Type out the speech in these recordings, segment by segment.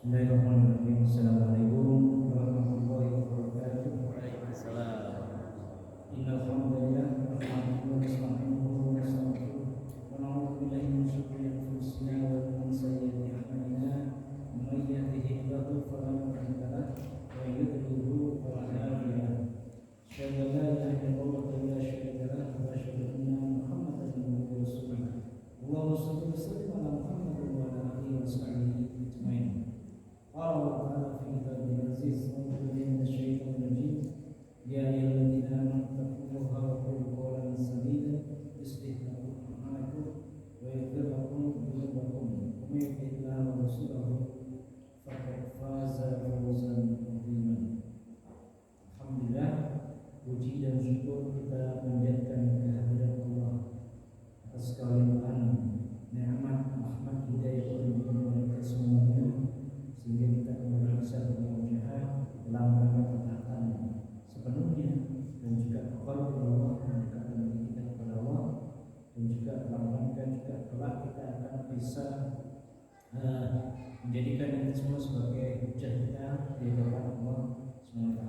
Bismillahirrahmanirrahim. Assalamualaikum warahmatullahi wabarakatuh. Waalaikumsalam. Innal hamdalillah nahmaduhu wa nasta'inuhu wa nastaghfiruh wa na'udzu billahi min shururi anfusina wa min sayyiati a'malina. Man yahdihillahu fala mudilla lahu wa man yudlil fala hadiya lahu. Asyhadu an la ilaha illallah wa la syarika lahu wa asyhadu anna Muhammadan abduhu wa rasuluh. Allahumma shalli wa sallim ala Muhammadin wa ala alihi wa sahbihi ajmain. قال الله تعالى في كتابه العزيز أعوذ بالله من الشيطان الرجيم يا أيها الذين آمنوا اتقوا الله وقولوا قولا سديدا يصلح لكم أعمالكم ويغفر لكم ذنوبكم ومن يطع الله ورسوله فقد فاز فوزا عظيما. Alhamdulillah, puji dan syukur kita panjatkan kehadirat Allah atas kelimpahan nikmat, rahmat, hidayah dan berkat semuanya, sehingga kita kembali bisa berusaha dalam rangka ketaatan sepenuhnya dan juga kepada Allah, mendekatkan diri kita kepada Allah, dan juga dalam rangka juga kelak kita akan bisa menjadikan ini semua sebagai hujah kita di hadapan Allah SWT.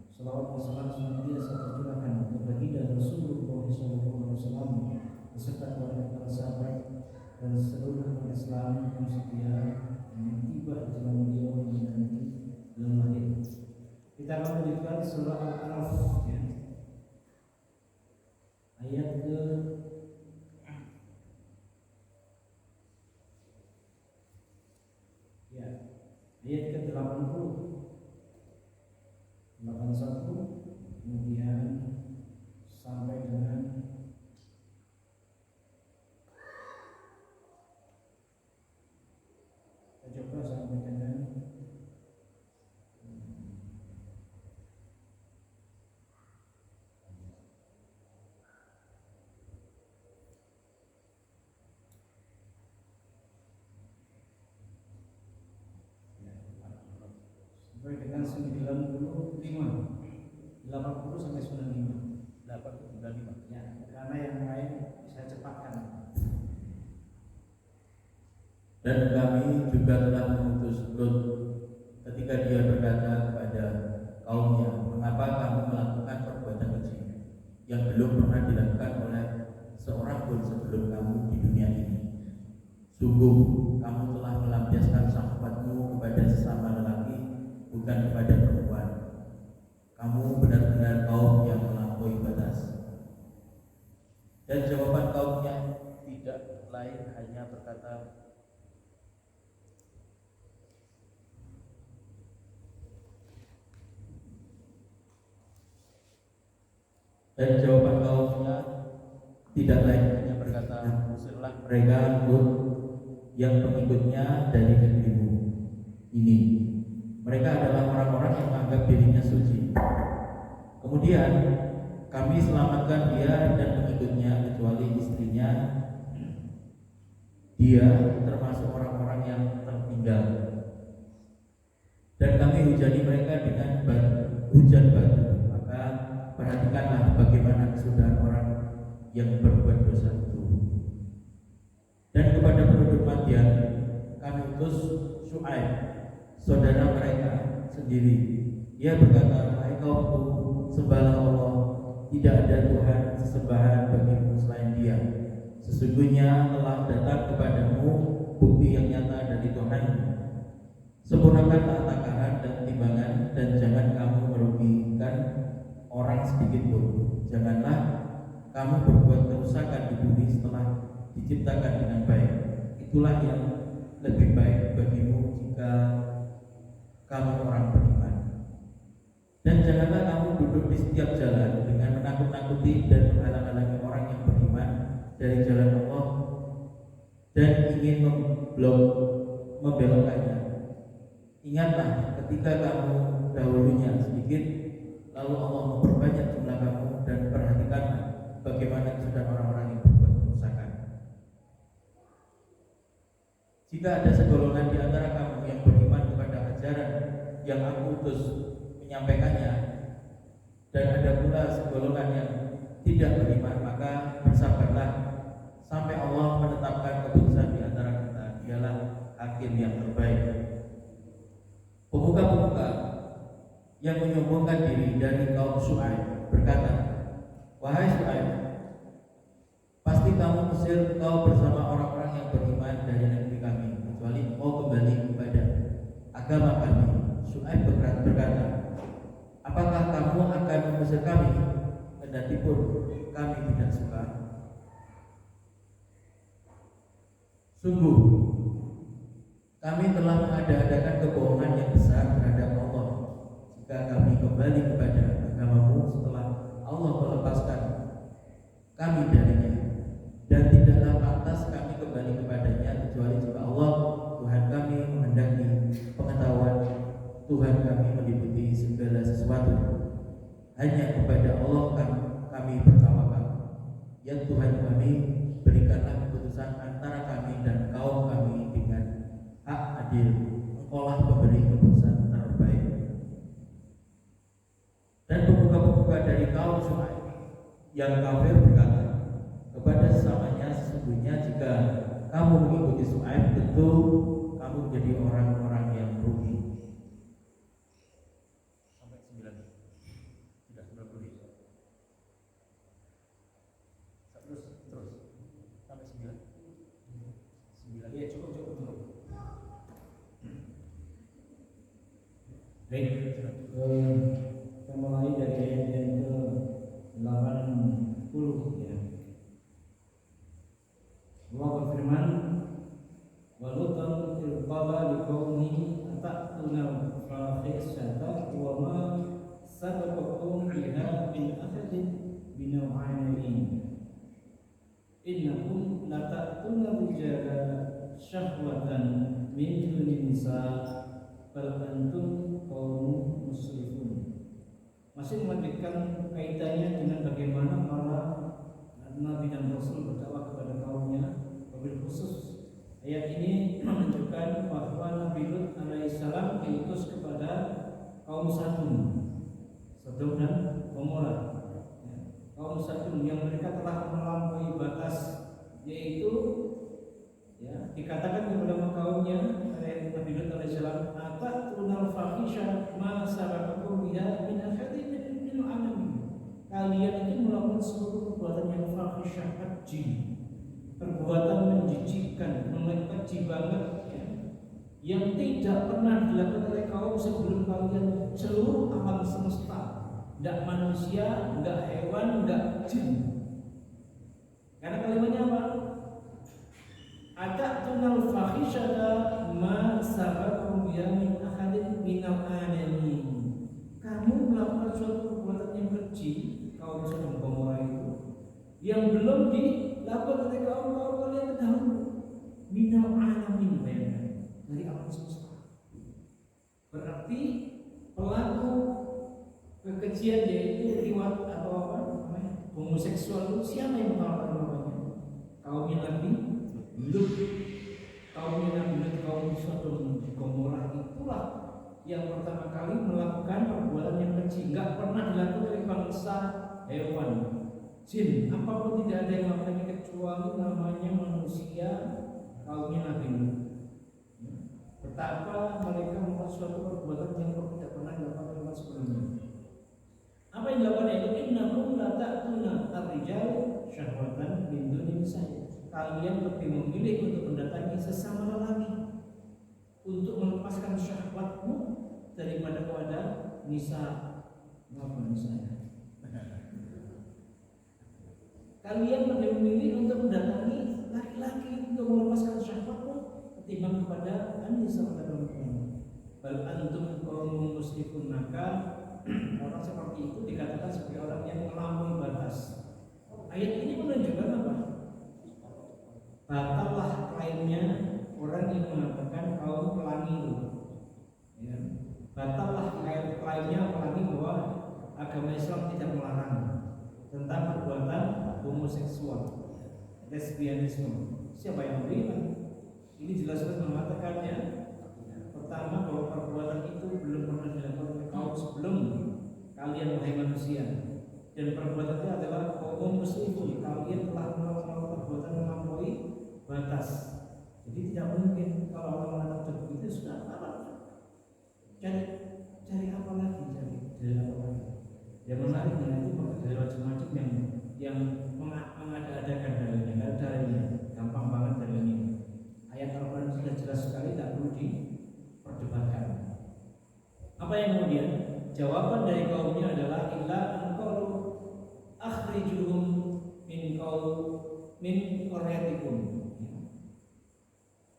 Salawat wa salam senantiasa tercurahkan kepada baginda Rasulullah SAW beserta keluarga para sahabat dan seluruh umat Islam yang setia yang tiba di jalan beliau menanti belum lahir. Kita akan melanjutkan surah Al-Araf, ya. Ayat ke ayat ke-80, 81, kemudian sampai dengan coba sampai dengan sampai dengan 95, 80 sampai 95, 85. ya, karena yang lain saya cepatkan. Dan kami juga telah mengutus Lut ketika dia berkata kepada kaumnya, mengapa kamu melakukan perbuatan keji yang belum pernah dilakukan oleh seorang pun sebelum kamu di dunia ini. Sungguh kamu telah melampiaskan syahwatmu kepada sesama lelaki, bukan kepada perempuan. Kamu benar-benar kaum yang melampaui batas. Dan jawaban kaumnya tidak lain hanya berkata, tidak lain hanya berkata, usirlah mereka Lut yang pengikutnya dari negerimu ini. Mereka adalah orang-orang yang menganggap dirinya suci. Kemudian kami selamatkan dia dan pengikutnya kecuali istrinya. Dia termasuk orang-orang yang tertinggal. Dan kami hujani mereka dengan hujan batu. Maka perhatikanlah bagaimana kesudahan orang yang berbuat dosa itu. Dan kepada penduduk Madian kami utus Syuaib, saudara mereka sendiri. Ia berkata, hai kaumku, sembahlah Allah, tidak ada Tuhan sesembahan bagimu selain Dia. Sesungguhnya telah datang kepadamu bukti yang nyata dari Tuhanmu. Sempurnakanlah takaran dan timbangan, dan jangan kamu merugikan orang sedikit pun. Janganlah kamu berbuat kerusakan di bumi setelah diciptakan dengan baik. Itulah yang lebih baik bagimu jika kamu orang beriman. Dan janganlah kamu duduk di setiap jalan dengan menakut-nakuti dan menghalang-halangi orang yang beriman dari jalan Allah dan ingin membelokkannya. Ingatlah ketika kamu dahulunya sedikit, lalu Allah memperbanyak jumlah kamu, dan perhatikanlah bagaimana kesudahan orang-orang yang berbuat kerusakan. Jika ada segolongan di antara kamu yang beriman kepada ajaran yang aku utus menyampaikannya, dan ada pula segolongan yang tidak beriman, maka bersabarlah sampai Allah menetapkan keputusan di antara kita. Dialah hakim yang terbaik. yang menyombongkan diri dari kaum Syuaib berkata, "Wahai Syuaib, pasti kamu usir kau bersama orang-orang yang beriman dari negeri kami, kecuali kau kembali kepada agama kami." Syuaib berkata, "Apakah kamu akan mengusir kami, kendatipun kami tidak suka? Sungguh, kami telah mengada-adakan kebohongan yang besar terhadap Allah jika kami kembali kepada agamamu setelah Allah melepaskan kami darinya, dan tidaklah pantas kami kembali kepadanya kecuali jika Allah Tuhan kami menghendaki pengetahuan Tuhan kami meliputi segala sesuatu. Hanya kepada Allah kami bertawakal. Ya Tuhan kami, berikanlah keputusan antara kami dan kaum kami dengan hak adil. Engkaulah pemberi keputusan terbaik." Dan pemuka-pemuka dari kaum Syuaib yang kafir berkata kepada sesamanya, "Sesungguhnya jika kamu mengikuti Syuaib, tentu kamu menjadi orang-orang yang rugi." Sampai 9. Sudah 90. Terus sampai 9. 9. Ya, cukup. Baik, kita mulai dari ayat yang ke-80 ya. Allah berfirman, "Walutan irqala liqaumihi ata'tunal fahisata wa ma sabaqakum biha min ahadin minal 'alamin. Innakum lata'tuna rijala syahwatan min dunin nisa bal antum qaumun musrifun." Masih melanjutkan kaitannya dengan bagaimana para nabi dan rasul berdakwah kepada kaumnya. Wabil khusus ayat ini menunjukkan bahwa Nabi Lut alaihissalam diutus kepada kaum Sodom dan Gomora. Kaum Sodom yang mereka telah melampaui batas, yaitu ya, dikatakan kepada kaumnya oleh Nabi Lut alaihissalam, "Atatuna al-fahisha ma sabaqakum biha min ahadin minal 'alamin." Kalian itu melakukan suatu perbuatan yang fahisyah, keji, perbuatan menjijikkan, keji banget ya, yang tidak pernah dilakukan oleh kaum sebelum kalian seluruh alam semesta. Tidak manusia, tidak hewan, tidak jin. Karena kalimatnya apa? "Atatuna al-fahisyata ma sabaqakum biha min ahadin minal 'alamin." Kamu melakukan suatu perbuatan yang keji, kaum Sodom Gomora itu, yang belum dilakukan oleh kaum kalian terdahulu. Minal 'alamin, bayangkan, dari alam semesta. Berarti pelaku kekejian yaitu liwat atau apa namanya, homoseksual itu siapa yang melakukan namanya? Kaum Nabi Lut. Kaum Nabi Lut, kaum Sodom Gomora itulah yang pertama kali melakukan perbuatan yang keji, nggak pernah dilakukan oleh bangsa hewan, jin, apapun tidak ada yang melakukannya kecuali namanya manusia kaumnya Nabi Lut. Betapa mereka membuat suatu perbuatan yang tidak pernah dilakukan oleh sebelumnya. Apa yang dilakukan itu? "Innakum lata'tuna ar-rijal syahwatan min dunin nisa." Kalian lebih memilih untuk mendatangi sesama lelaki untuk melepaskan syahwatmu daripada kepada nisa. Apa nisa? Kalian lebih memilih untuk mendatangi laki-laki untuk melepaskan syahwatmu ketimbang kepada nisa, pada perempuan. Bal antum qaumun musrifun, maka orang seperti itu dikatakan sebagai orang yang melampaui batas. Ayat ini menunjukkan apa? Batallah klaimnya orang yang mengatakan kaum pelangi itu. Ya. Batallah klaimnya pelangi bahwa agama Islam tidak melarang tentang perbuatan homoseksual, lesbianisme. Siapa yang beriman? Ini jelas-jelas mengatakannya. Pertama, bahwa perbuatan itu belum pernah dilakukan oleh kaum sebelum kalian, wahai manusia. Dan perbuatan itu adalah kaum muslimun. Kalian telah melakukan perbuatan melampaui batas. Jadi tidak mungkin kalau orang mengatakan begitu sudah apa? Cari apa lagi? dalil apa lagi? Yang menariknya itu pakai dalil macam-macam yang mengada-adakan dalilnya, nggak ada dalilnya, gampang banget dalilnya. Ayat Al-Quran sudah jelas sekali, tak perlu diperdebatkan. Apa yang kemudian? Jawaban dari kaumnya adalah illa anqalu akhrijuhum min qaryatikum.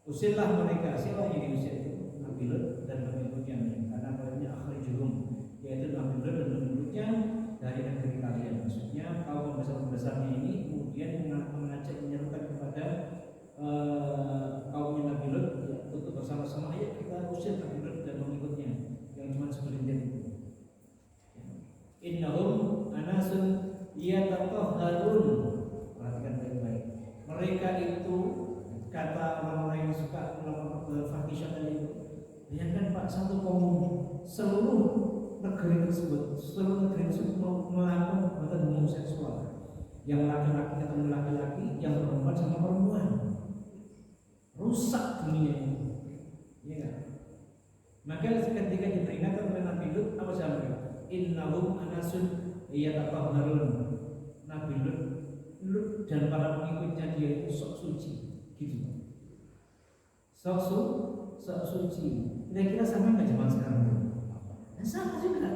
Usirlah mereka. Siapa yang diusir itu? Nabi Lut dan pengikutnya. Karena kaumnya akhrijuhum, yaitu Nabi Lut dan pengikutnya dari negeri kalian. Maksudnya kaum besar-besarnya ini kemudian mengajak menyerukan kepada kaumnya Nabi Lut ya, untuk bersama-sama ayo kita usir Nabi Lut dan pengikutnya yang cuma segelintir itu. Innahum anasun yatatahharun. Perhatikan baik-baik. Mereka itu, kata orang-orang yang suka melakukan fahisyah tadi itu, bayangkan Pak, satu kaum seluruh negeri tersebut melakukan perbuatan homoseksual, yang laki-laki ketemu laki-laki, yang perempuan sama perempuan, rusak dunia ini, ya kan? Maka ketika diperingatkan oleh Nabi Lut, apa jawabnya? Innahum anasun yatatahharun. Nabi Lut dan para pengikutnya dia itu sok suci, gitu. Sok suci. Kira-kira sama nggak zaman sekarang? Nah, sama juga.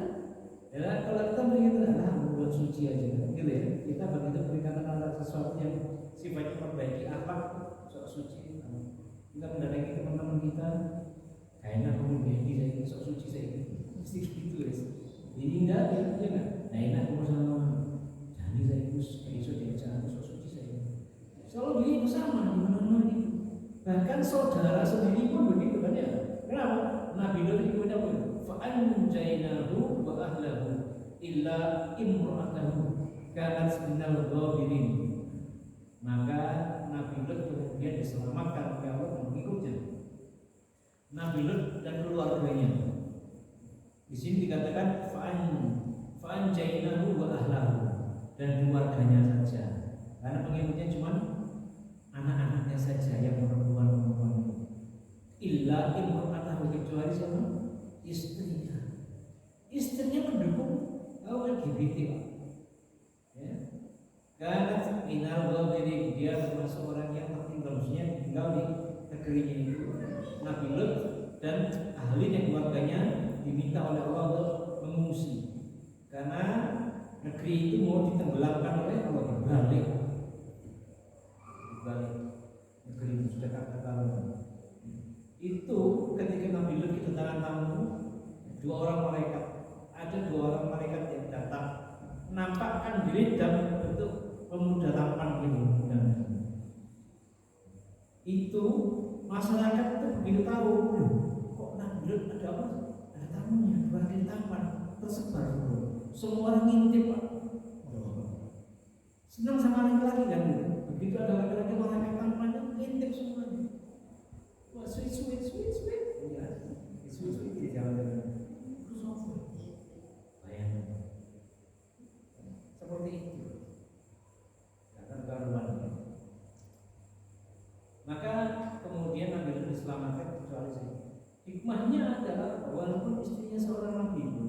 Ya, kalau kita begitu, buat suci aja, gitu ya. Kita begitu peringatan ada sesuatu yang sifatnya memperbaiki akhlak, sok suci. Kita mendatangi teman-teman kita, kayaknya aku memperbaiki saya, sok suci saya, mesti gitu ya. Jadi enggak, ya enggak. Nah, enak aku sama jadi saya itu diajak sok suci saya. Selalu begitu sama di mana-mana gitu. Bahkan saudara sendiri pun begitu kan ya. Kenapa? Nabi Lut itu apa? Fa'anjainahu wa ahlahu illa imra'atahu kanat minal ghabirin. Maka Nabi Lut kemudian diselamatkan oleh Allah dan mengikutnya. Nabi Lut dan keluarganya. Di sini dikatakan fa'anjainahu wa ahlahu, dan keluarganya saja. Karena pengikutnya cuma anak-anaknya saja yang perempuan-perempuan. Illa imra'atahu, kecuali siapa? Istrinya. Istrinya mendukung LGBT, Pak. Ya. Karena minal ghabirin, dia termasuk orang yang tertinggal, maksudnya tinggal di negerinya itu. Nabi Lut dan ahlinya, keluarganya diminta oleh Allah untuk mengungsi karena negeri itu mau ditenggelamkan oleh Allah. Dibalik negeri itu sudah katakan itu ketika Nabi Lut kedatangan tamu, ada dua orang malaikat yang datang menampakkan diri dalam bentuk pemuda tampan gitu. Itu masyarakat itu begitu tahu, kok Nabi Lut ada apa? Ada tamunya, dua tampan tersebar dulu. Semua orang ngintip, Pak. Senang sama laki-laki kan? Begitu ada laki-laki malaikat tampannya ngintip semuanya. Wah, sweet. Ya, sweet di jalan-jalan. Terus apa? Bayangkan. Seperti itu. Akan karuan. Maka kemudian Nabi Lut diselamatkan kecuali saya. Hikmahnya adalah walaupun istrinya seorang nabi pun,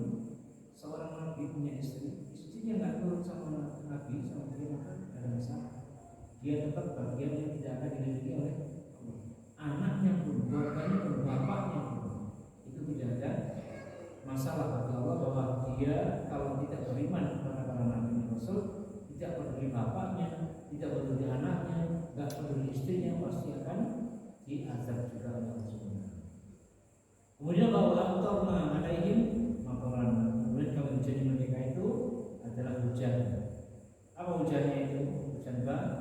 seorang nabi punya istrinya nggak nurut sama nabi, sama dia, maka ada masalah. Dia tetap bagian yang tidak akan dimiliki oleh anaknya pun, keluarganya pun, bapaknya pun. Itu tidak ada masalah bagi Allah bahwa dia kalau tidak beriman kepada para nabi dan rasul, tidak peduli bapaknya, tidak peduli anaknya, nggak peduli istrinya, pasti akan diazab juga oleh Allah Subhanahu. Kemudian bahwa amtarna alaihim mataran. Kemudian kami hujan mereka itu adalah hujan. Apa hujannya itu? Hujan batu.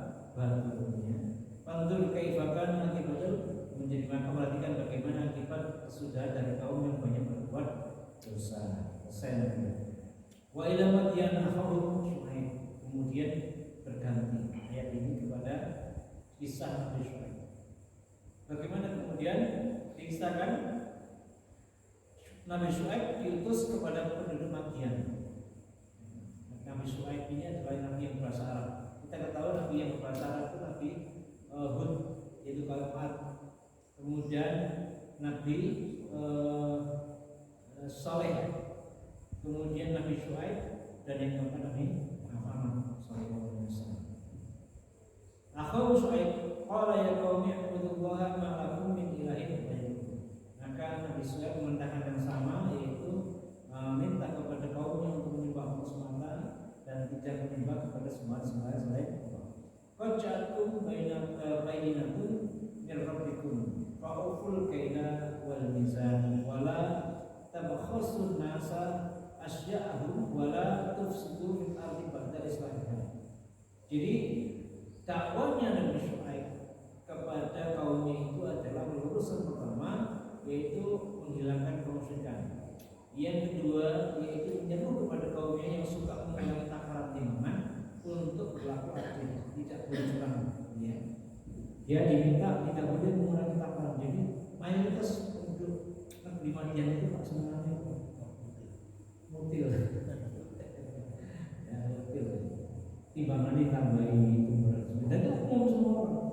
Pantur kaifakan akibatul, menjadi maka perhatikan bagaimana akibat kesudahan dari kaum yang banyak berbuat dosa. Wa ila madyan akhahum Syuaib. Kemudian berganti ayat ini kepada kisah Nabi Syuaib. Bagaimana kemudian dikisahkan Nabi Syuaib diutus kepada penduduk Madyan. Nabi Syuaib ini adalah nabi yang berbahasa Arab. Kita ketahui nabi yang berbahasa Arab itu Nabi Hud, yaitu kaum Ad. Kemudian Nabi Saleh kemudian Nabi Syuaib, dan yang keempat Nabi Muhammad sallallahu alaihi wasallam. Akhu Syuaib qala ya qaumi ibudullaha ma lakum min ilahin ghairuhu. Maka Nabi Syuaib mengatakan yang sama, yaitu minta kepada kaumnya untuk menyembah Allah semata dan tidak menyembah kepada sembahan-sembahan selain Allah. Qad ja'akum bayyinatun min rabbikum fa'uful kaila wal mizan wala tabkhasun nasa asya'ahum wala tufsidu fil ardi ba'da islahiha. Jadi dakwahnya Nabi Syuaib kepada kaumnya itu adalah urusan pertama, yaitu menghilangkan kemusyrikan. Yang kedua yaitu menyeru kepada kaumnya yang suka mengulangi takaran timbangan untuk berlaku adil, tidak boleh curang. Ya. Dia diminta tidak boleh mengulangi takaran. Jadi mayoritas untuk negeri Madian itu Pak sebenarnya mutil. Ya, mutil. Timbangan ditambahi itu berat. Dan itu umum semua orang.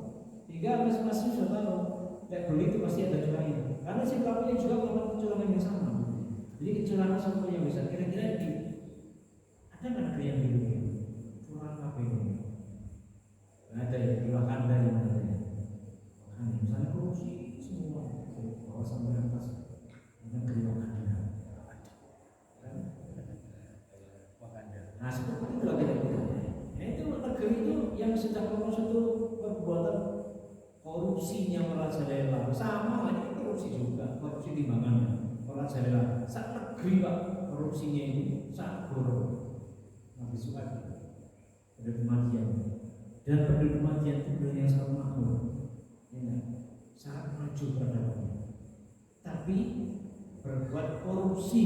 Sehingga masing-masing sudah tahu, tidak boleh itu pasti ada curangnya. Karena si pelakunya juga melakukan kecurangan yang sama. Jadi kecurangan satu yang bisa kira-kira di ada nggak negeri yang gitu? Curang apa ini? Ada ya di Wakanda yang ada ya. Misalnya korupsi semua bawah sampai atas negeri Wakanda. Nah seperti itu lagi ya. Itu negeri itu yang sedang melakukan suatu perbuatan korupsinya merajalela, sama ini korupsi juga, korupsi timbangannya merajalela. Saat negeri Pak korupsinya itu sangat buruk. Nabi Syuaib penduduk Madian, dan penduduk Madian itu penduduk yang sangat makmur, ya, sangat maju peradabannya. Tapi berbuat korupsi,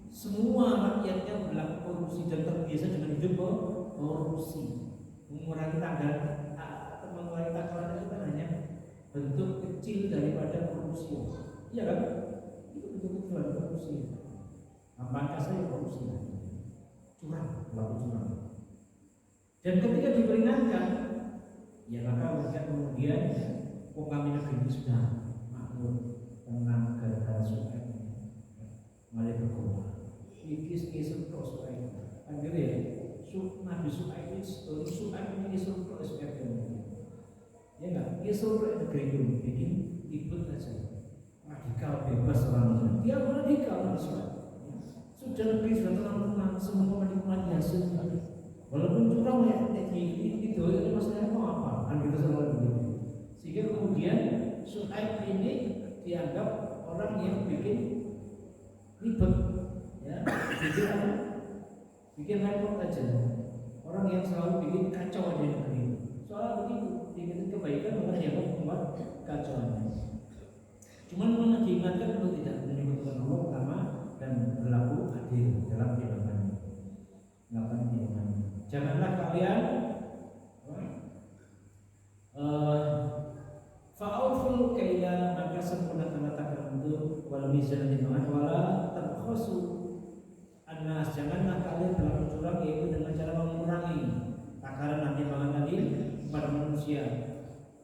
semua rakyatnya berlaku korupsi dan terbiasa dengan hidup korupsi, mengurangi takaran itu kan hanya bentuk kecil daripada korupsi, iya kan? Itu bentuk kecil dari korupsi. Apakah saya korupsi? Curang, berlaku curang. Dan ketika diperingatkan, ya maka mereka kemudian kami negeri ini sudah makmur, tenang, gara-gara Syuaib mulai berkembang. Ikis terus Syuaib, kan gitu ya. Nabi Syuaib ini surga Syuaib ya enggak, dia surga negeri itu bikin ribut aja, radikal bebas orangnya. Dia radikal Nabi Syuaib. Sudah negeri sudah tenang-tenang, semua menikmati hasilnya. Walaupun curang ya, itu masalahnya mau apa? Kan kita selalu begitu. Sehingga kemudian Syuaib ini dianggap orang yang bikin ribet, ya, bikin repot aja. Orang yang selalu bikin kacau aja negeri. Soal begitu, bikin kebaikan bukan yang membuat kacauannya. Cuman mana diingatkan untuk tidak menyebutkan Allah pertama dan berlaku adil dalam timbangannya. Janganlah kalian fa'uful kaila, maka sempurnakanlah takaran itu, wal mizan timbangan, wala tabkhasu annas, janganlah kalian berlaku curang, yaitu dengan cara mengurangi takaran dan timbangan tadi kepada manusia.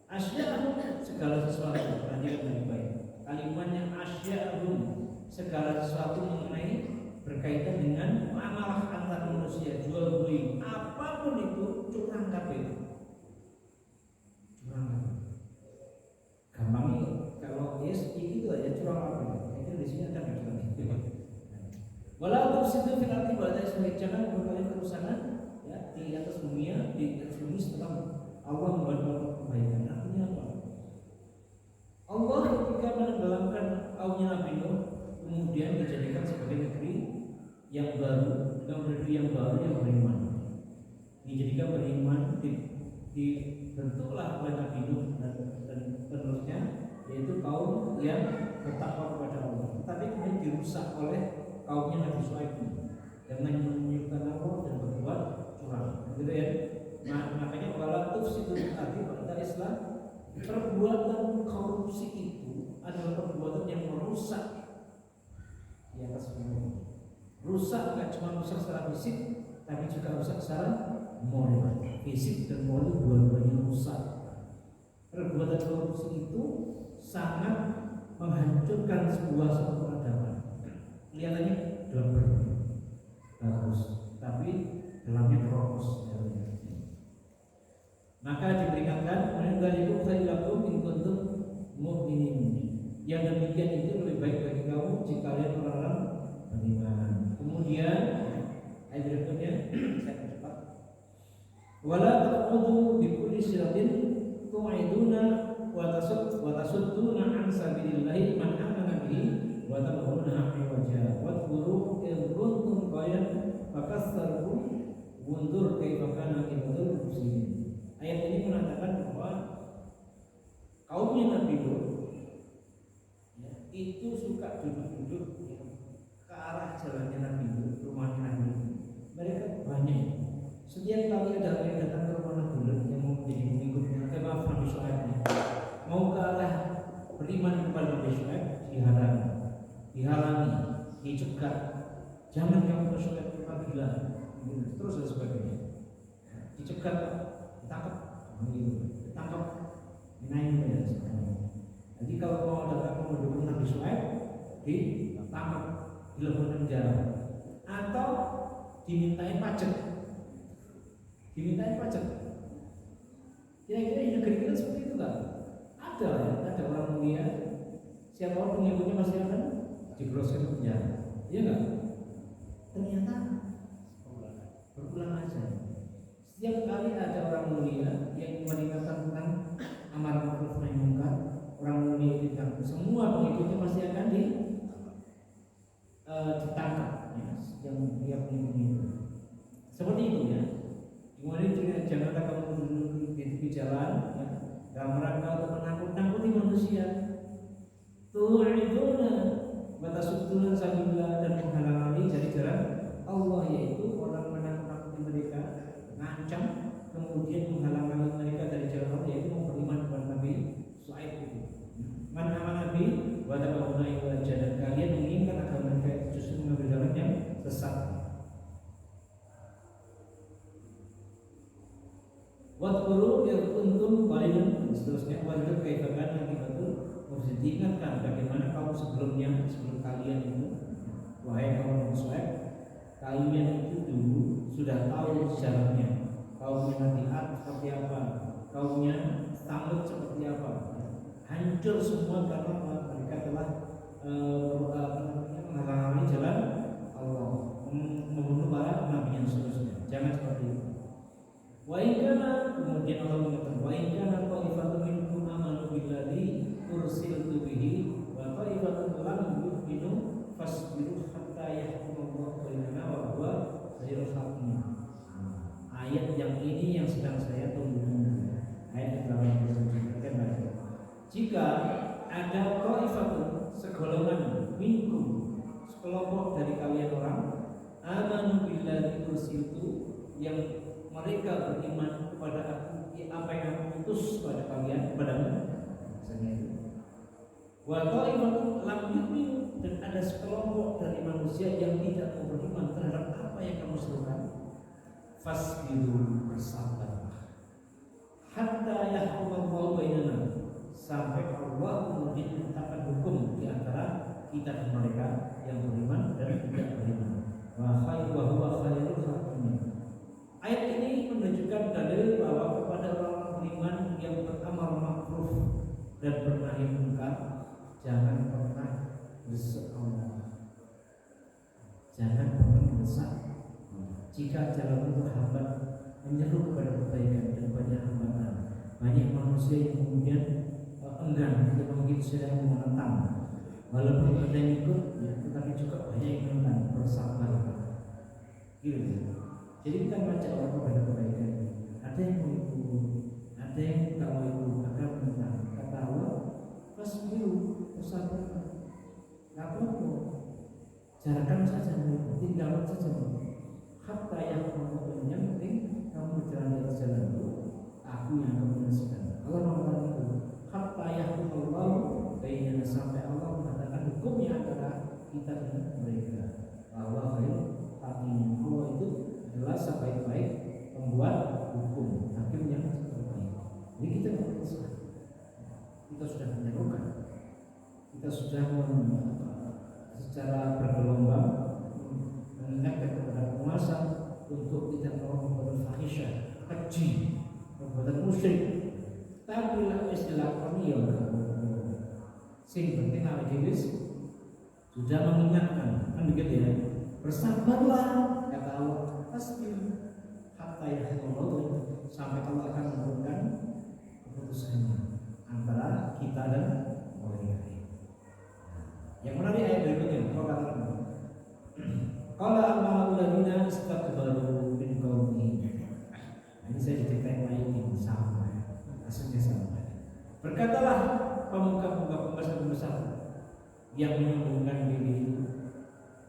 Asya'ahum, segala sesuatu, perhatikan baik-baik. Kalimatnya asya'ahum, segala sesuatu mengenai berkaitan dengan muamalah antar manusia, jual beli, apapun itu curang kabeh. Curang kabeh. Gampangnya kalau itu aja curang kabeh. Itu di sini ada curang. Walau situ fil ardi ba'da islahiha, jangan berkalian kerusakan ya di atas bumi, setelah Allah membuat kebaikan. Artinya apa? Allah ketika menenggelamkan kaumnya Nabi Nuh, kemudian dijadikan sebagai negeri yang baru, dengan negeri yang baru yang beriman. Dijadikan beriman, dibentuklah oleh Nabi Nuh dan penerusnya, yaitu kaum yang bertakwa kepada Allah. Tetapi kemudian dirusak oleh kaumnya Nabi Syuaib dengan menyebutkan Allah dan berbuat curang. Gitu ya. Makanya wala tufsidu fil ardi ba'da islahiha. Perbuatan korupsi itu adalah perbuatan yang merusak di atas bumi. Rusak tidak cuma rusak secara fisik, tapi juga rusak secara moral. Fisik dan moral dua-duanya rusak. Perbuatan korupsi itu sangat menghancurkan sebuah peradaban. Kelihatannya dalam bagus, tapi dalamnya keropos. Maka diperingatkan, menunggu khailakum in kuntum mu'minin. Yang demikian itu lebih baik bagi kamu jika kalian orang-orang beriman. Kemudian ayat berikutnya saya percepat. Wala taqudu bi kulli siratin tu'iduna wa tasudduna an sabilillahi man amana bihi wa tabghuna 'iwaja wa tqulu in kuntum qayan fakassaru mundur kaifa kana ibadul muslimin. Ayat ini mengatakan bahwa kaumnya Nabi Lut itu suka duduk-duduk ke arah jalannya Nabi Lut, rumahnya Nabi Lut. Mereka banyak. Setiap kali ada orang yang datang ke rumah Nabi Lut yang mau menjadi pengikutnya, maaf Nabi Syuaib, mau ke arah beriman kepada Nabi Syuaib, dihalangi, dicegat. Jangan kamu ke Syuaib, gila, terus dan sebagainya. Dicegat, ditangkap, ditangkap, dinaik ya. Jadi kalau mau datang mendukung Nabi Syuaib, ditangkap, dilakukan penjara, atau dimintain pajak. Kira-kira di negeri kita seperti itu kan? Ada orang mulia, siapa orang pengikutnya pasti akan dijebloskan ke penjara, iya nggak? Ternyata berulang aja. Setiap kali ada orang mulia yang meninggalkan tentang amar ma'ruf nahi munkar, orang mulia itu semua pengikutnya pasti akan ditangkap, ya, yang dia pengikutnya. Seperti itu ya. Kemudian janganlah kamu duduk di tepi jalan, ya, dalam rangka untuk menakut-nakuti manusia. Tu'iduna wa tasudduna sabilillah, dan menghalangi dari jalan Allah, yaitu orang menakut-nakuti mereka, ngancam, kemudian menghalangi mereka dari jalan Allah, yaitu mau beriman kepada Nabi Syuaib itu. Man amana nabi wa tabauna ila jannah, kalian menginginkan agar mereka justru mengambil jalan yang sesat. Wadkuru ya kuntum qalilan, seterusnya wadkuru kaifa kana akibatul mufsidin. Diingatkan bagaimana kaum sebelum kalian itu, wahai kaum Syuaib, kalian itu dulu sudah tahu sejarahnya. Kaumnya Nabi Ad seperti apa, kaumnya Samud seperti apa, hancur semua karena mereka telah menghalangi jalan Allah, membunuh para nabi yang seterusnya. Jangan seperti itu. Wa ingkana, kemudian Allah mengatakan, wa ingkana ta'ifatun minkum amanu billadzi ursiltu bihi wa ta'ifatun lam yu'minu fasbiru hatta yahkumallahu bainana wa huwa khairul hakimin. Ayat yang ini yang sedang saya tunggu. Ayat yang jika ada ta'ifatun, segolongan, minkum, sekelompok dari kalian orang, amanu billadzi ursiltu, yang mereka beriman kepada aku, apa yang aku utus kepada kalian, kepadamu, misalnya itu. Wa ta'ifatun lam yu'minu, dan ada sekelompok dari manusia yang tidak mau beriman terhadap apa yang kamu serukan. Fasbiru, bersabarlah. Hatta yahkumallahu bainana, sampai Allah kemudian menetapkan hukum di antara kita dan mereka yang beriman dan tidak beriman. Wa huwa khairul hakimin. Ayat ini menunjukkan dalil bahwa kepada orang beriman yang beramal ma'ruf dan bernahi munkar, jangan pernah desak Allah. Jangan pernah mendesak. Jika jalan terhambat, menyeru kepada kebaikan dan banyak hambatan. Banyak manusia yang kemudian enggan, tidak begitu sedang menentang. Walaupun ada yang ikut, ya, tetapi juga banyak yang menentang. Bersabar. Gitu. Jadi kita baca orang kepada kebaikan. Ada yang mau ikut, ada yang tidak mau ikut, akan menentang. Kata Allah, fasbiru, bersabar. Tidak apa-apa, jarakan saja, tinggalkan saja. Hatta yang penting kamu berjalan di atas jalan itu, aku yang akan menyaksikan. Allah mengatakan itu. Hatta yang Allah, bainana, sampai Allah mengatakan hukumnya antara kita dan mereka. Allah hakim, Allah itu adalah sebaik-baik pembuat hukum, hakim yang terbaik. Jadi kita berpisah, kita sudah menyerukan, kita sudah secara bergelombang mengingatkan kepada terhadap penguasa untuk tidak melakukan perbuatan fahisyah, keji, perbuatan musyrik. Tapi lah istilah kami yang sing penting hari ini sudah mengingatkan, kan begitu ya. Bersabarlah kata Allah, pasti hatta yahkumullah, sampai Allah akan menentukan keputusannya antara kita dan orang lain. Yang menarik ayat berikutnya, kalau kata qala al-mala'u alladziina istakbaru min qaumihi. Ini saya diceritain ayat ini sama, aslinya sama. Berkatalah pemuka-pemuka pembesar yang menyombongkan diri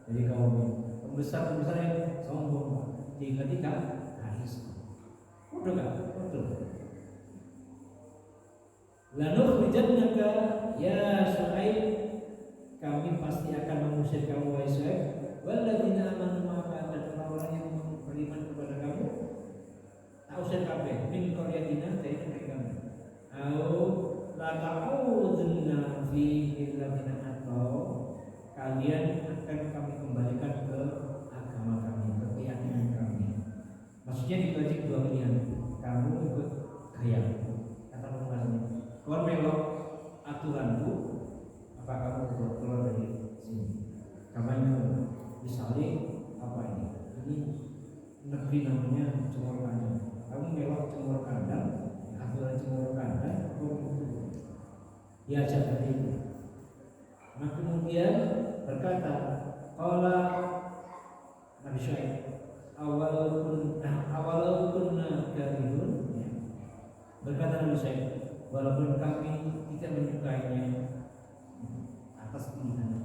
dari kaumnya, pembesar yang sombong, ketika hadis. Udah kan? Betul. Lanukhrijannaka ya Syuaib, kami pasti akan mengusir kamu wahai Syuaib, walladzina amanu ma'aka, dan orang-orang yang beriman kepada kamu, tak usir kabeh min qaryatina dari negeri kami. Au la ta'udunna fi millatina, atau kalian akan kami kembalikan ke agama kami, ke keyakinan kami. Maksudnya dibagi dua pilihan, kamu ikut gaya kata pembahasannya, kau melok aturanku, apa kamu keluar dari sini. Kamu misalnya apa ini negeri namanya Cemor Kandang, kamu melok Cemor Kandang, aturan Cemor Kandang, diajak dari itu. Nah kemudian berkata, qala Nabi Syuaib, awalaupun karihun, ya. Berkata Nabi Syuaib, walaupun kami tidak menyukainya, atas pilihan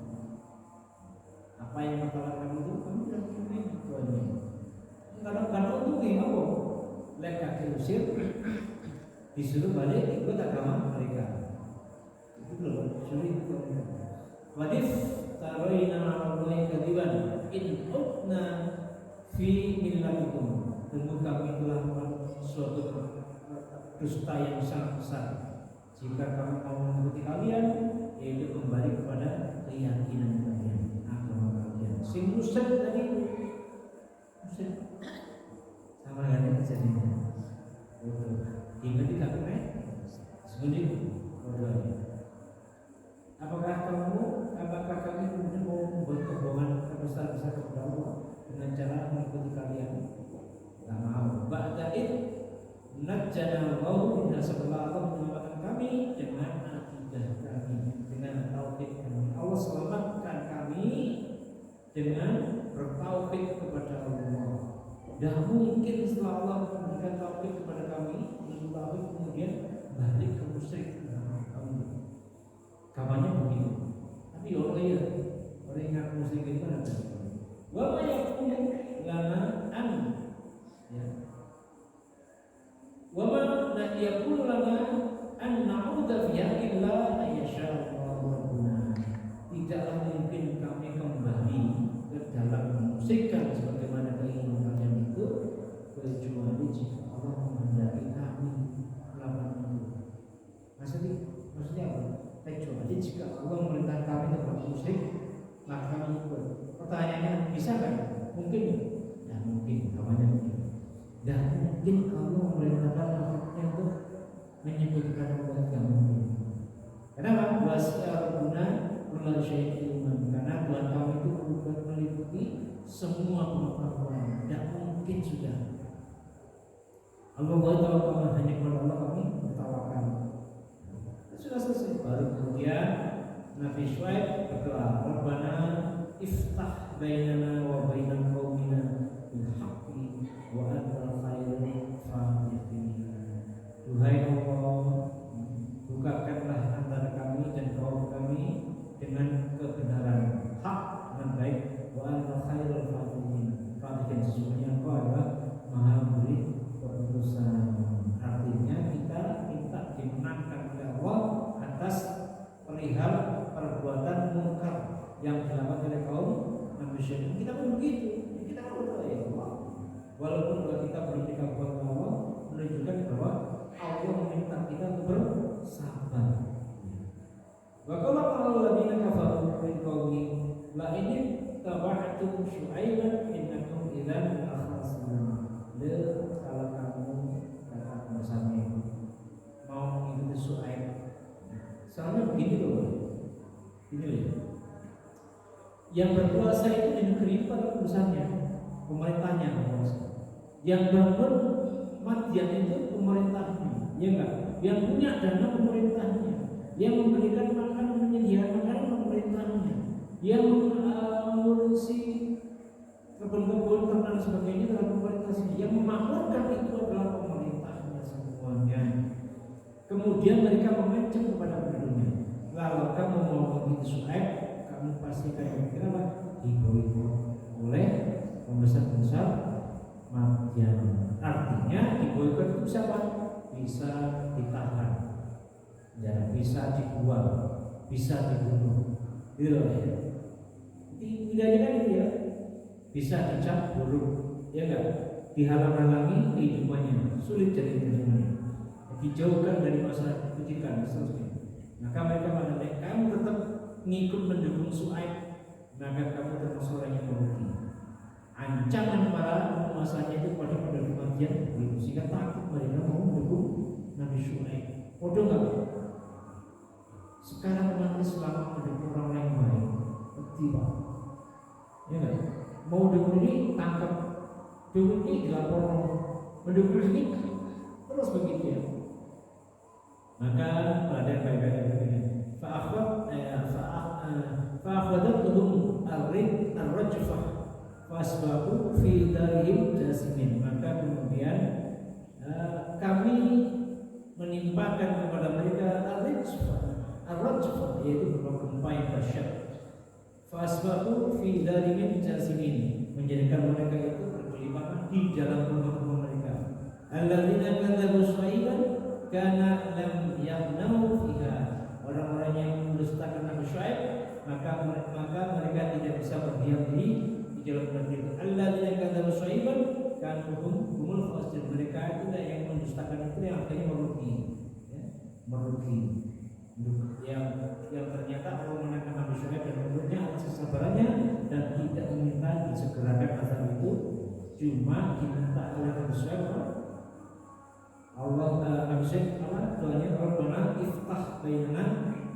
apa yang katakan kamu itu, kami tidak menyukai tuanya. Karena untungnya apa? Mereka diusir, disuruh balik ikut agama mereka. Itu belum sulit. Wadif taroina Allahi kadiban in utna fi millatikum. Tentu kami telah melakukan suatu dusta yang sangat besar jika kami mau mengikuti kalian, yaitu kembali kepada keyakinan kalian, agama kalian. Sing musyrik tadi musyrik sama dengan kejadiannya. Ingat tidak kena? Sebenarnya bodohnya. Apakah kami kemudian mau membuat kebohongan besar-besar kepada Allah dengan cara mengikuti kalian? Tidak mau. Ba'da'id najjana Allah, setelah Allah menyelamatkan kami dengan akidah kami, dengan tauhid kami. Allah selamatkan kami dengan bertauhid kepada Allah. Dah mungkin setelah Allah memberikan tauhid kepada kami, kemudian balik ke musyrik. Kabarnya begitu. Tapi orang yang ngaku musyrik itu ada. Wa ma yakunu lana an, ya. Wa ma yakunu lana an na'udha fiha illa ayyasha Rabbuna. Tidaklah mungkin kami kembali ke dalam memusyikkan sebagaimana keinginan kalian itu, kecuali jika Allah menghendaki kami melakukan itu. Maksudnya apa? Kecuali jika Allah memerintah kami untuk musyrik, maka kami ikut. Pertanyaannya, bisa kan? Mungkin? Ya mungkin, namanya mungkin. Dan mungkin Allah memerintahkan makhluknya untuk menyebutkan Allah, tidak mungkin. Kenapa? Wasi'a Rabbuna kulla syai'in ilman. Karena Tuhan kami itu bukan meliputi semua pengetahuan. Tidak mungkin sudah. Allah tahu hanya kepada Allah kami bertawakal. Sudah selesai. Baru kemudian Nabi Syuaib berdoa, Rabbana iftah bainana wa bainal qaumina bil haqqi wa antal khairul fatihin. Duhai Allah, bukakanlah antara kami dan kaum kami dengan kebenaran, hak dan baik. Wa antal khairul fatihin. Fatihin, sesungguhnya Engkau adalah Maha Memberi keputusan. Artinya kita minta dimenangkan oleh Allah atas perihal perbuatan munkar yang dilakukan oleh kaum Nabi Syuaib. Kita pun begitu. Kita berdoa ya Allah. Walaupun doa kita belum dikabulkan Allah, menunjukkan bahwa Allah meminta kita untuk bersabar. Wa qala alladziina kafaru min qaumi la in taba'tum Syu'aiban innakum idzan lakhasirun. Kalau kamu kata misalnya mau mengikuti Syu'aib, soalnya begini loh, ini loh. Yang berkuasa itu di negeri itu pada urusannya, pemerintahnya berkuasa. Yang bangun Madian itu pemerintahnya, ya enggak? Yang punya dana pemerintahnya, yang memberikan makanan, menyediakan makanan pemerintahnya, yang mengurusi kebun-kebun ternak dan sebagainya adalah pemerintah sendiri. Yang memakmurkan itu adalah pemerintahnya semuanya. Kemudian mereka mengancam kepada penduduknya, kalau kamu mau begitu Syu'aib, kamu pasti akan apa? Diboikot oleh pembesar-pembesar Madian. Artinya diboikot itu siapa? Bisa ditahan, ya, bisa dibuang, bisa dibunuh, gitu ya. Tidaknya kan itu ya, bisa dicap buruk, ya enggak? Dihalang-halangi kehidupannya, sulit jadi kehidupannya, dijauhkan dari masa pendidikan, seterusnya. Maka mereka menilai kamu tetap ngikut mendukung Syu'aib, maka kamu termasuk orang yang merugi. Ancaman para penguasanya itu pada penduduk Madian itu, sehingga takut mereka mau mendukung Nabi Syu'aib. Bodoh nggak? Sekarang umat Islam mendukung orang yang baik, bukti pak, ya nggak? Mau dukung ini tangkap, dukung ini dilapor, mendukung ini terus begitu ya. Maka pada baik-baik begini. Fa'akhwadatuhum ar-rajfah fasbahu fi darihim jasimin. Maka kemudian kami menimpakan kepada mereka ar-rajfah, yaitu berupa gempa yang dahsyat. Fasbahu fi darihim jasimin, menjadikan mereka itu berkelimpahan di dalam rumah-rumah mereka. Alladzina kadzabu Syu'aiban kana lam yaghnau fiha. Orang-orang yang mendustakan Nabi Syu'aib, maka mereka tidak bisa berdiam diri di dalam negeri itu. Alladzina kadzabu Syu'aiban kanu humul khasirin. Mereka itu yang mendustakan itu yang akhirnya merugi, ya, merugi. Yang ternyata Allah menekan Nabi Syu'aib dan menurutnya atas kesabarannya dan tidak meminta disegerakan azab itu, cuma diminta oleh Nabi Syu'aib Allah Nabi Syu'aib apa doanya, Rabbana iftah bainana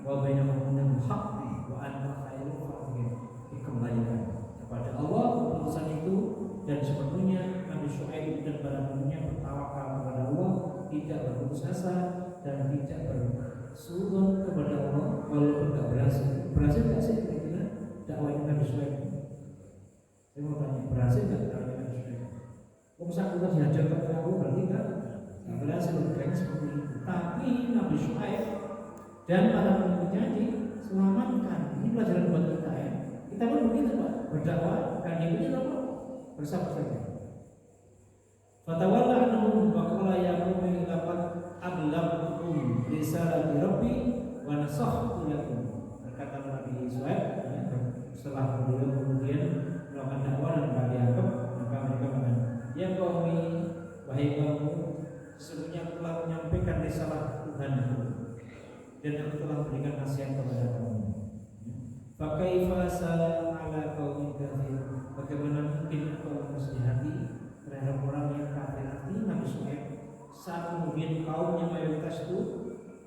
wa bainahum bil haqqi wa anta khairul fakihin. Dikembalikan kepada Allah urusan itu, dan sepenuhnya Nabi Syu'aib dan para penduduknya bertawakal kepada Allah, tidak berputus asa dan tidak bersuudzon kepada Allah walaupun tidak berhasil nggak sih kira-kira dakwahnya Nabi Syu'aib? Saya mau tanya, berhasil nggak dakwahnya Nabi Syu'aib? Kok kita dihajar ke aku berarti nggak berhasil berkaitan seperti itu. Tapi Nabi Syu'aib dan para pengikutnya diselamatkan. Ini pelajaran buat kita ya. Kita pun begitu pak, berdakwah dan ini apa? Bersabar saja. Fatawalla anhum wa qala ya qaumi laqad ablagtukum risalati rabbi wa nasahtu lakum. Berkata Nabi Syu'aib setelah beliau kemudian melakukan dakwah dan dianggap, maka mereka mengatakan, ya qaumi, wahai kaum, sesungguhnya aku telah menyampaikan risalah Tuhanku dan aku telah memberikan nasihat kepada kamu. Fakaifa ala qaumin kafir. Bagaimana mungkin aku bersedih hati terhadap orang yang kafir hati? Nabi Syu'aib saat kemudian kaumnya mayoritas itu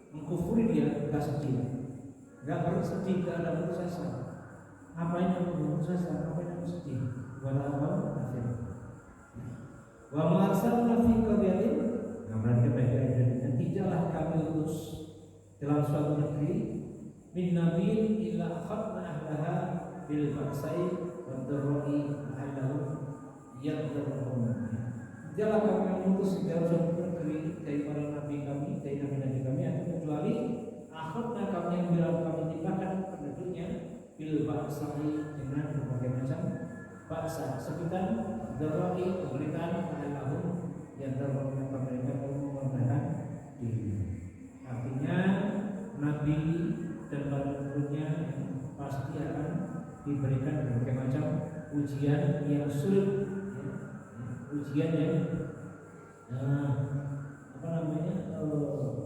mengkufuri dia, enggak sedih, enggak bersedih, enggak ada putus asa. Apa yang putus asa? Apa yang sedih? Walau kafir. Wa ma arsalna fi qaryatin, berarti baik-baik, dan tidaklah kami utus dalam suatu negeri min nabiyyin illa akhadna ahlaha bil ba'sai wa dharra'i la'allahum yadhkurun. Tidaklah kami mengutus dalam suatu negeri dari para nabi kami, dari nabi-nabi kami, kecuali akhadna kami yang bilang kami timpakan penduduknya bil ba'sai, dengan berbagai macam ba'sa, sekitar dharra'i, pemberitaan la'allahum yadhkurun, mereka memohonkan diri. Artinya Nabi dan para pengikutnya pasti akan diberikan berbagai macam ujian yang sulit, ya, ujian yang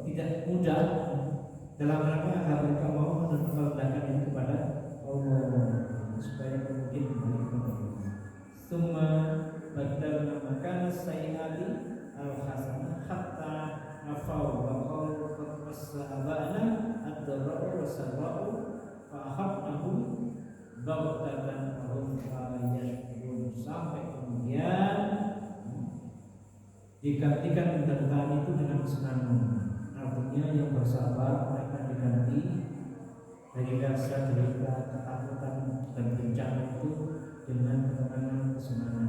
tidak mudah dalam rangka agar mereka mau merendahkan diri kepada Allah supaya kemudian Digantikan penderitaan itu dengan kesenangan. Artinya yang bersabar mereka diganti dari rasa derita, ketakutan dan bencana itu dengan ketenangan, kesenangan.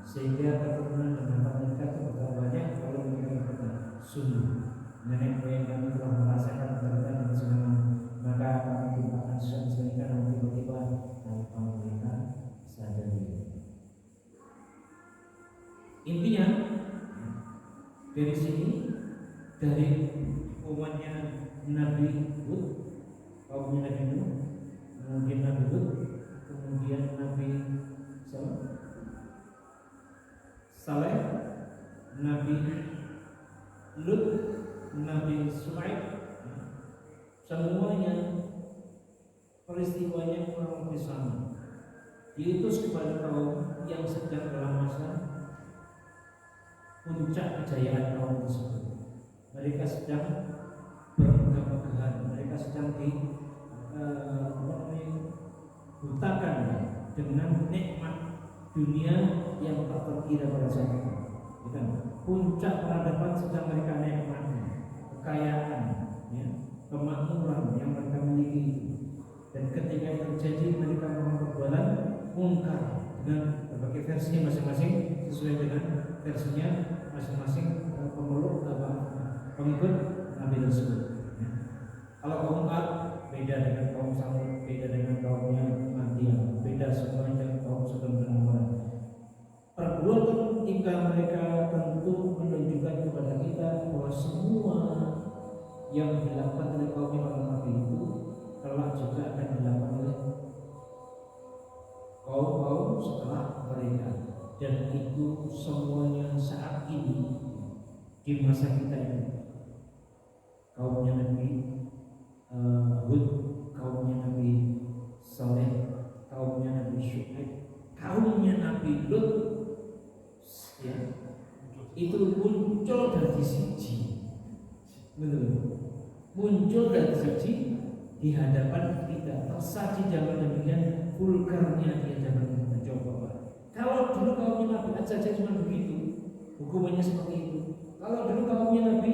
Sehingga keturunan dan harta mereka itu bertambah banyak kalau mereka berkata, sungguh nenek moyang kami telah merasakan penderitaan dan kesenangan, maka kami timpakan sesuatu dan tiba-tiba tanpa mereka sadari. Intinya dari sini, dari umatnya Nabi Hud, kaumnya Nabi Nuh, kemudian Nabi Hud, kemudian Nabi Saleh, Nabi Lut, Nabi Shu'aib, semuanya peristiwanya kurang lebih sama. Diutus kepada kaum yang sedang dalam masa puncak kejayaan kaum tersebut. Mereka sedang bermegah-megahan, mereka sedang dibutakan dengan nikmat dunia yang tak terkira pada saat itu. Puncak peradaban sedang mereka nikmati, kekayaan, ya, kemakmuran yang mereka miliki itu. Dan ketika itu terjadi, mereka melakukan perbuatan mungkar dengan berbagai versinya masing-masing sesuai dengan versinya masing-masing pemeluk pengikut Nabi tersebut. Kalau kaum Ad beda dengan kaum Samud, beda dengan kaumnya Madian, beda semuanya dengan kaum Sodom dan Gomora. Perbuatan tingkah mereka tentu menunjukkan kepada kita bahwa semua yang dilakukan oleh kaum Nabi itu kelak juga akan dilakukan oleh kaum-kaum setelah mereka. Dan itu semuanya saat ini di masa kita ini, kaumnya Nabi Hud, kaumnya Nabi Saleh, kaumnya Nabi Syuaib, kaumnya Nabi Lut, ya, itu muncul dari siji, muncul dari siji di hadapan kita, tersaji dalam demikian vulgarnya di hadapan kita. Coba, kalau dulu kaumnya Nabi Ad saja cuma begitu, hukumannya seperti itu. Kalau dulu kaumnya Nabi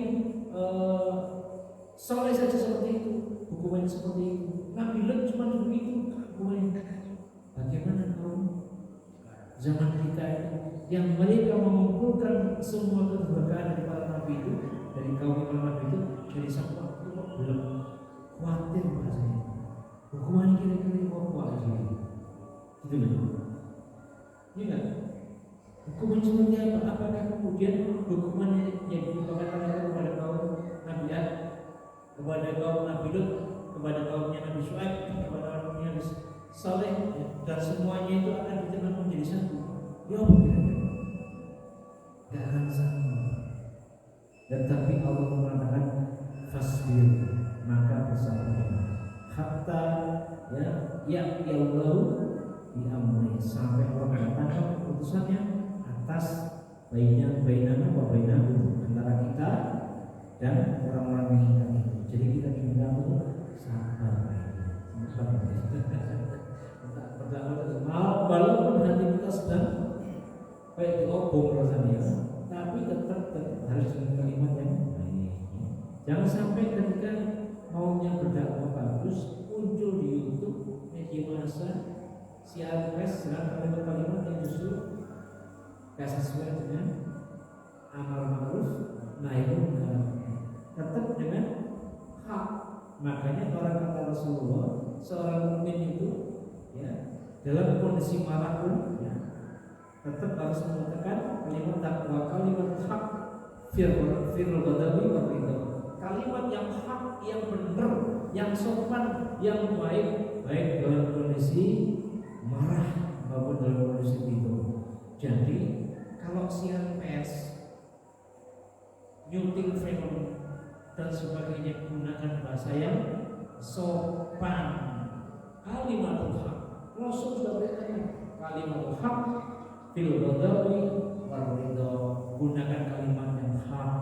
Saleh saja seperti itu, hukumannya seperti itu. Nabi Lut cuma begitu, hukumannya. Bagaimana kaum zaman kita yang mereka mengumpulkan semua keberkahan dari para nabi itu, dari kaum Nabi itu, dari satu waktu belum khawatir rasanya. Hukumannya kira-kira apa aja, gitu loh. Iya nggak? Hukuman seperti apa? Apakah kemudian hukuman yang diberikan kepada kaum Nabi Ad, kepada kaum Nabi Lut, kepada kaumnya Nabi Syuaib, kepada kaumnya Nabi Saleh, dan semuanya itu akan diterima menjadi satu? Ya kira-kira gak akan sama. Tetapi Allah mengatakan fasbir, maka bersabarlah. Hatta ya Allah diamri, sampai Allah mengatakan keputusannya atas bainana wa bainahu, antara kita dan orang-orang yang ingkar itu. Jadi kita diminta untuk sabar. Walaupun hati kita sedang kayak diobong rasanya, tapi tetap harus dengan kalimat yang baik. Jangan sampai ketika maunya berdakwah bagus muncul di YouTube, media massa, siaran pers dengan kalimat-kalimat yang justru gak sesuai dengan amar ma'ruf nahi munkar, tetap dengan hak. Makanya orang kata Rasulullah, seorang mukmin itu ya dalam kondisi marah pun ya, tetap harus mengatakan kalimat takwa, kalimat hak, firul ghadabi wa ridha. Kalimat yang hak, yang benar, yang sopan, yang baik, baik dalam kondisi marah maupun dalam kondisi itu. Jadi kalau siaran pers, nyuting film dan sebagainya gunakan bahasa yang sopan, kalimatul haq. Rasul sudah berkata kalimatul haq fil ghadabi war ridha, gunakan kalimat yang hak,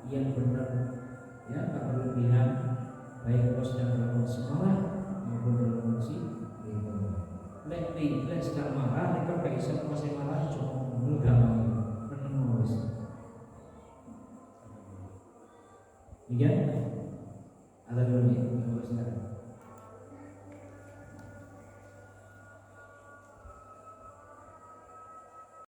yang benar, ya, tak berlebihan, baik pas dalam kondisi marah maupun dalam kondisi ridha. Lek sedang marah, lek gak iso masih marah cuma mengganggu, menengok. Demikian. Ada dulu ya, silakan.